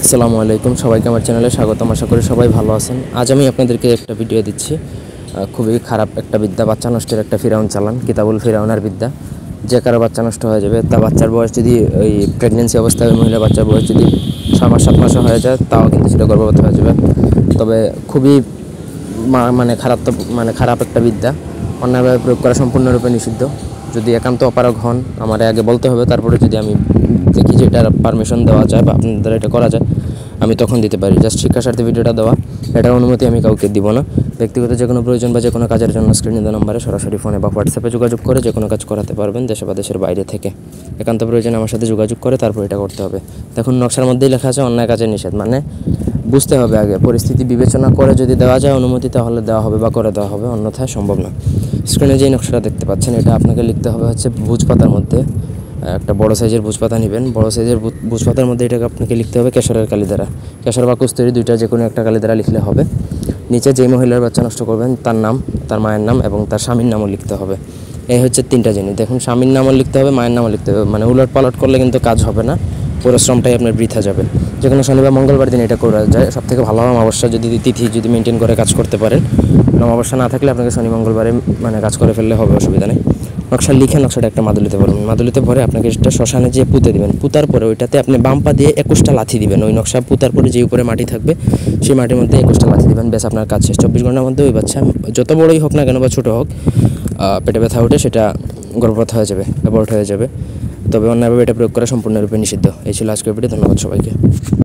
আসসালামু আলাইকুম, সবাইকে আমার চ্যানেলে স্বাগতম। আশা করি সবাই ভালো আছেন। আজ আমি আপনাদেরকে একটা ভিডিও দিচ্ছি। খুবই খারাপ একটা বিদ্যা, বাচ্চা নষ্টের একটা ফিরাউন চালান, কিতাবুল ফিরাউনার বিদ্যা। যে কারো বাচ্চা নষ্ট হয়ে যাবে, তা বাচ্চার বয়স যদি ওই প্রেগনেন্সি অবস্থায় মহিলা বাচ্চার বয়স যদি 6 মাস 7 মাসও হয়ে যায়, তাও কিন্তু সেটা গর্ভবতী হয়ে যাবে। তবে খুবই খারাপ একটা বিদ্যা, অন্যায়ভাবে প্রয়োগ করা সম্পূর্ণরূপে নিষিদ্ধ। যদি একান্ত অপারগ হন, আমার আগে বলতে হবে, তারপরে যদি আমি দেখি যে এটার পারমিশন দেওয়া যায় বা আপনাদের দ্বারা এটা করা যায়, আমি তখন দিতে পারি। জাস্ট শিক্ষা স্বার্থে ভিডিওটা দেওয়া, এটার অনুমতি আমি কাউকে দিব না। ব্যক্তিগত যে কোনো প্রয়োজন বা যে কোনো কাজের জন্য স্ক্রিনে দেওয়া নম্বরে সরাসরি ফোনে বা হোয়াটসঅ্যাপে যোগাযোগ করে যে কোনো কাজ করাতে পারবেন, দেশে বা দেশের বাইরে থেকে। একান্ত প্রয়োজনে আমার সাথে যোগাযোগ করে তারপর এটা করতে হবে। দেখুন, নকশার মধ্যেই লেখা আছে অন্যায় কাজের নিষেধ, মানে বুঝতে হবে আগে, পরিস্থিতি বিবেচনা করে যদি দেওয়া যায় অনুমতি, তাহলে দেওয়া হবে বা করে দেওয়া হবে, অন্যথায় সম্ভব না। স্ক্রিনে যেই নকশাটা দেখতে পাচ্ছেন, এটা আপনাকে লিখতে হবে হচ্ছে ভুজপাতার মধ্যে। একটা বড় সাইজের ভুজপাতা নেবেন। বড় সাইজের ভুজপাতার মধ্যে এটাকে আপনাকে লিখতে হবে কেশরের কালি দ্বারা। কেশর বা কস্তুরী, দুইটা যে কোনো একটা কালি দ্বারা লিখলে হবে। নিচে যেই মহিলার বাচ্চা নষ্ট করবেন তার নাম, তার মায়ের নাম এবং তার স্বামীর নামও লিখতে হবে। এই হচ্ছে তিনটা জিনিস। দেখুন, স্বামীর নামও লিখতে হবে, মায়ের নামও লিখতে হবে। মানে উলট পালট করলে কিন্তু কাজ হবে না, পরিশ্রমটাই আপনার বৃথা যাবে। যে কোনো শনিবার মঙ্গলবার দিন এটা করা যায়। সবথেকে ভালো অমাবস্যা যদি তিথি যদি মেনটেন করে কাজ করতে পারেন। অমাবস্যা না থাকলে আপনাকে শনি মঙ্গলবারে কাজ করে ফেললে হবে, অসুবিধা নেই। নকশা লিখে নকশাটা একটা মাদুলিতে ভরবেন। মাদুলিতে ভরে আপনাকে সেটা শ্মশানে যেয়ে পুঁতে দেবেন। পুঁতার পরে ওইটাতে আপনি বাম পা দিয়ে 21টা লাথি দিবেন। ওই নকশা পুঁতার পরে যে উপরে মাটি থাকবে, সেই মাটির মধ্যে 21টা লাথি দিবেন। ব্যাস, আপনার কাজ শেষ। 24 ঘন্টার মধ্যে ওই বাচ্চা যত বড়ই হোক না কেন বা ছোটো হোক, পেটে ব্যথা উঠে সেটা গর্ভপাত হয়ে যাবে, অ্যাবর্ট হয়ে যাবে। তবে অন্যভাবে এটা প্রয়োগ করা সম্পূর্ণরূপে নিষিদ্ধ। এই ছিল আজকের ভিডিও। ধন্যবাদ সবাইকে।